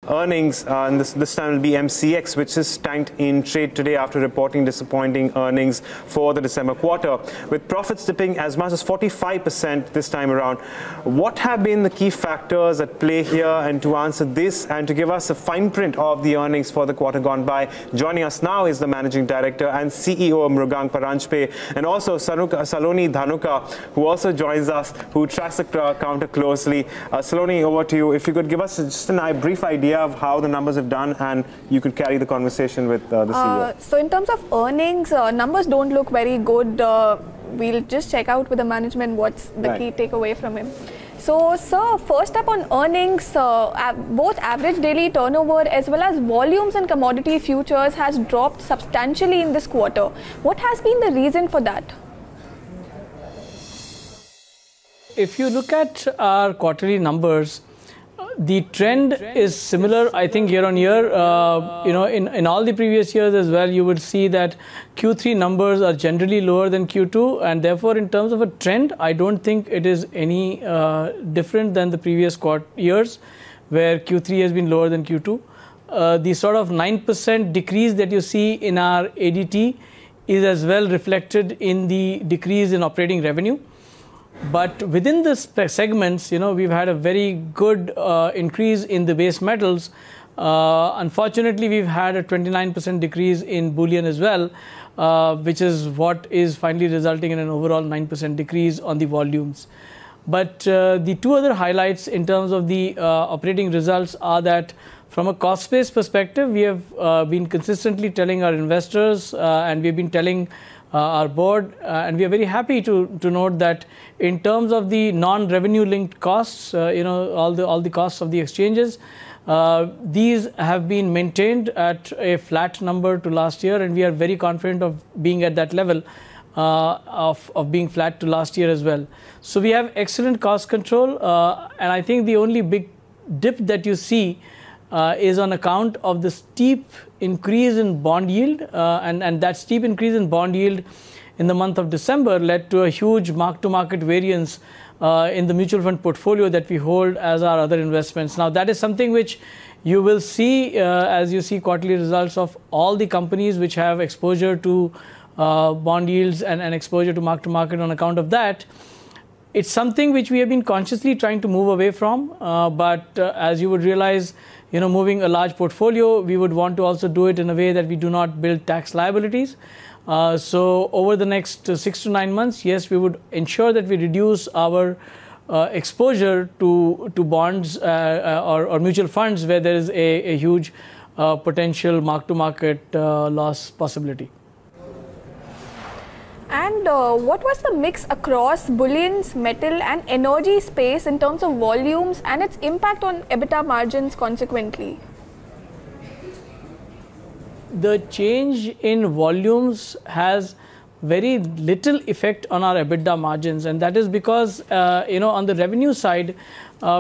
earnings, and this time will be MCX, which is tanked in trade today after reporting disappointing earnings for the December quarter, with profits dipping as much as 45% this time around. What have been the key factors at play here? And to answer this and to give us a fine print of the earnings for the quarter gone by, joining us now is the Managing Director and CEO of Mrugank, Paranjape, and also Saloni Dhanuka, who also joins us, who tracks the counter closely. Saloni, over to you. If you could give us just a brief idea of how the numbers have done, and you could carry the conversation with the CEO. So in terms of earnings, numbers don't look very good. We'll just check out with the management what's the key takeaway from him. So, sir, first up on earnings, both average daily turnover as well as volumes and commodity futures has dropped substantially in this quarter. What has been the reason for that? If you look at our quarterly numbers, the trend is similar, I think, year on year. In all the previous years as well, you would see that Q3 numbers are generally lower than Q2, and therefore, in terms of a trend, I don't think it is any different than the previous years, where Q3 has been lower than Q2. The sort of 9% decrease that you see in our ADT is as well reflected in the decrease in operating revenue. But within the segments, we've had a very good increase in the base metals. Unfortunately, we've had a 29% decrease in bullion as well, which is what is finally resulting in an overall 9% decrease on the volumes. But the two other highlights in terms of the operating results are that from a cost-based perspective, we have been consistently telling our investors and we've been telling our board, and we are very happy to note that in terms of the non-revenue linked costs, all the costs of the exchanges, these have been maintained at a flat number to last year, and we are very confident of being at that level of being flat to last year as well. So we have excellent cost control, and I think the only big dip that you see is on account of the steep increase in bond yield, and that steep increase in bond yield in the month of December led to a huge mark-to-market variance in the mutual fund portfolio that we hold as our other investments. Now, that is something which you will see as you see quarterly results of all the companies which have exposure to bond yields and exposure to mark-to-market on account of that. It's something which we have been consciously trying to move away from, but as you would realize, moving a large portfolio, we would want to also do it in a way that we do not build tax liabilities. So over the next 6 to 9 months, yes, we would ensure that we reduce our exposure to bonds or mutual funds where there is a huge potential mark-to-market loss possibility. And what was the mix across bullions, metal and energy space in terms of volumes and its impact on EBITDA margins consequently? The change in volumes has very little effect on our EBITDA margins, and that is because on the revenue side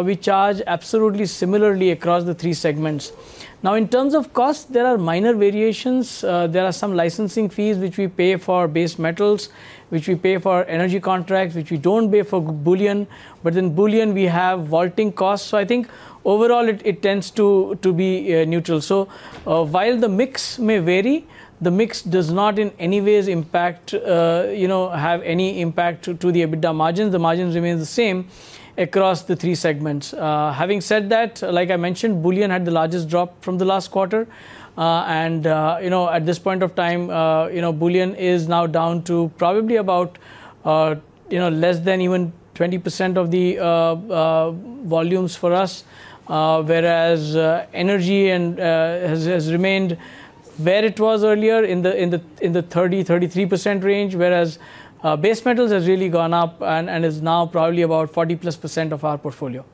we charge absolutely similarly across the three segments. Now, in terms of cost, there are minor variations. There are some licensing fees which we pay for base metals, which we pay for energy contracts, which we don't pay for bullion. But in bullion, we have vaulting costs. So I think overall it tends to be neutral. So while the mix may vary, the mix does not in any ways impact, have any impact to the EBITDA margins. The margins remain the same across the three segments. Having said that, like I mentioned, bullion had the largest drop from the last quarter, and at this point of time, bullion is now down to probably about less than even 20% of the volumes for us, whereas energy and has remained where it was earlier in the 30-33% range, whereas base metals has really gone up and is now probably about 40+% of our portfolio.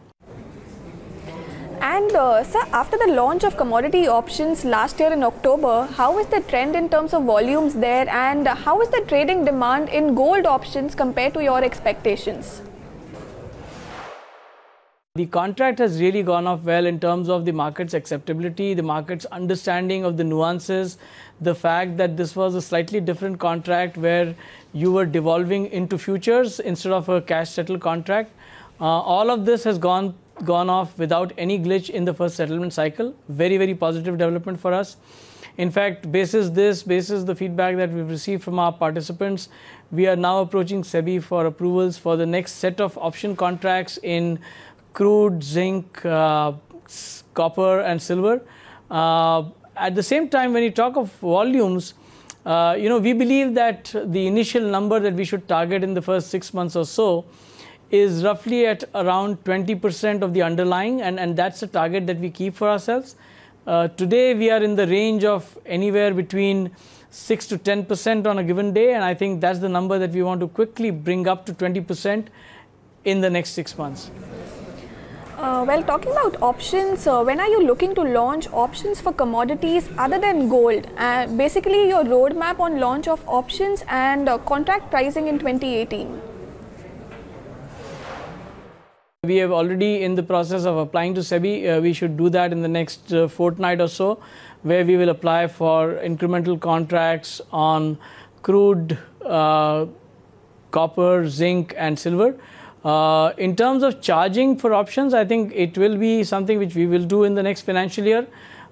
And sir, after the launch of commodity options last year in October, how is the trend in terms of volumes there, and how is the trading demand in gold options compared to your expectations? The contract has really gone off well in terms of the market's acceptability, the market's understanding of the nuances, the fact that this was a slightly different contract where you were devolving into futures instead of a cash settled contract. All of this has gone gone off without any glitch in the first settlement cycle. Very, very positive development for us. In fact, basis the feedback that we've received from our participants, we are now approaching SEBI for approvals for the next set of option contracts in crude, zinc, copper and silver. At the same time, when you talk of volumes, we believe that the initial number that we should target in the first 6 months or so is roughly at around 20% of the underlying, and that's a target that we keep for ourselves. Today, we are in the range of anywhere between 6 to 10% on a given day, and I think that's the number that we want to quickly bring up to 20% in the next 6 months. Well, talking about options, when are you looking to launch options for commodities other than gold? Basically, your roadmap on launch of options and contract pricing in 2018. We have already in the process of applying to SEBI. We should do that in the next fortnight or so, where we will apply for incremental contracts on crude, copper, zinc and silver. In terms of charging for options, I think it will be something which we will do in the next financial year,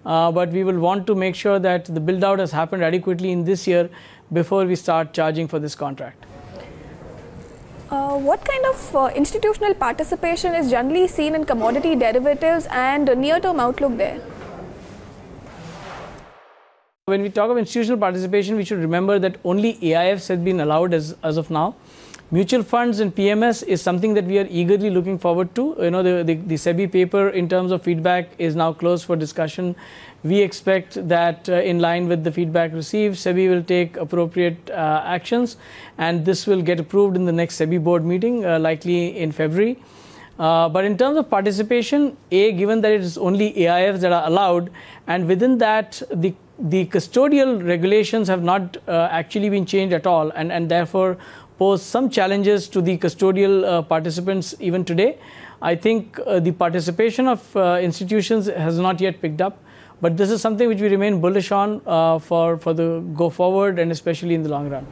but we will want to make sure that the build out has happened adequately in this year before we start charging for this contract. What kind of institutional participation is generally seen in commodity derivatives and near-term outlook there? When we talk of institutional participation, we should remember that only AIFs have been allowed as of now. Mutual funds and PMS is something that we are eagerly looking forward to. The SEBI paper in terms of feedback is now closed for discussion. We expect that in line with the feedback received, SEBI will take appropriate actions, and this will get approved in the next SEBI board meeting, likely in February. But in terms of participation, given that it is only AIFs that are allowed, and within that the custodial regulations have not actually been changed at all, and therefore pose some challenges to the custodial participants even today. I think the participation of institutions has not yet picked up, but this is something which we remain bullish on for the go forward and especially in the long run.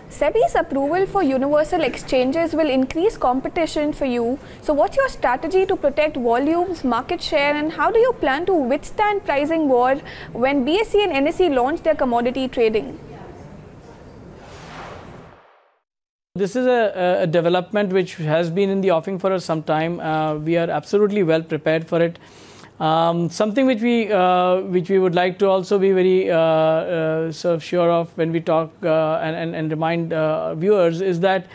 SEBI's approval for universal exchanges will increase competition for you. So what's your strategy to protect volumes, market share, and how do you plan to withstand pricing war when BSE and NSE launch their commodity trading? This is a development which has been in the offing for some time. We are absolutely well prepared for it. Something which we would like to also be very sort of sure of when we talk and remind viewers is that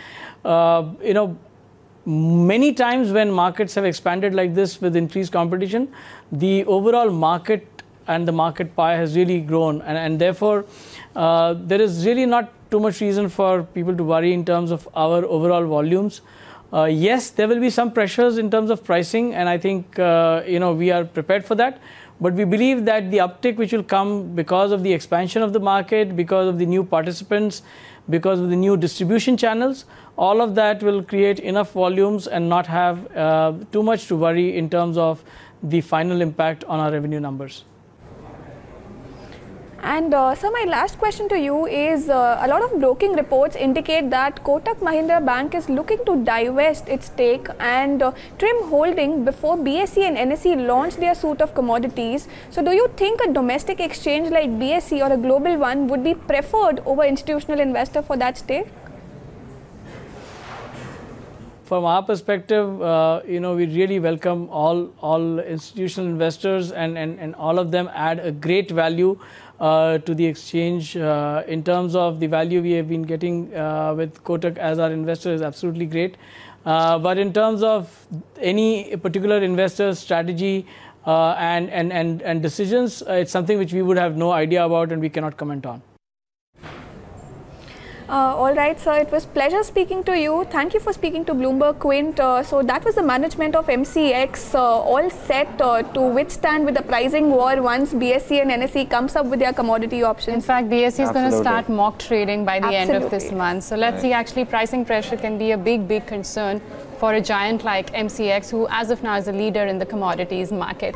many times when markets have expanded like this with increased competition, the overall market and the market pie has really grown, and therefore there is really not too much reason for people to worry in terms of our overall volumes. Yes, there will be some pressures in terms of pricing, and I think we are prepared for that. But we believe that the uptick which will come because of the expansion of the market, because of the new participants, because of the new distribution channels, all of that will create enough volumes and not have too much to worry in terms of the final impact on our revenue numbers. And sir, my last question to you is, a lot of broking reports indicate that Kotak Mahindra Bank is looking to divest its stake and trim holding before BSE and NSE launch their suite of commodities. So do you think a domestic exchange like BSE or a global one would be preferred over institutional investor for that stake? From our perspective, we really welcome all institutional investors, and all of them add a great value to the exchange. In terms of the value we have been getting with Kotak as our investor is absolutely great. But in terms of any particular investor's strategy and decisions, it's something which we would have no idea about and we cannot comment on. All right, sir. It was pleasure speaking to you. Thank you for speaking to Bloomberg Quint. So that was the management of MCX, all set to withstand with the pricing war once BSE and NSE comes up with their commodity options. In fact, BSE is going to start mock trading by the end of this month. So let's see. Actually, pricing pressure can be a big concern for a giant like MCX, who as of now is a leader in the commodities market.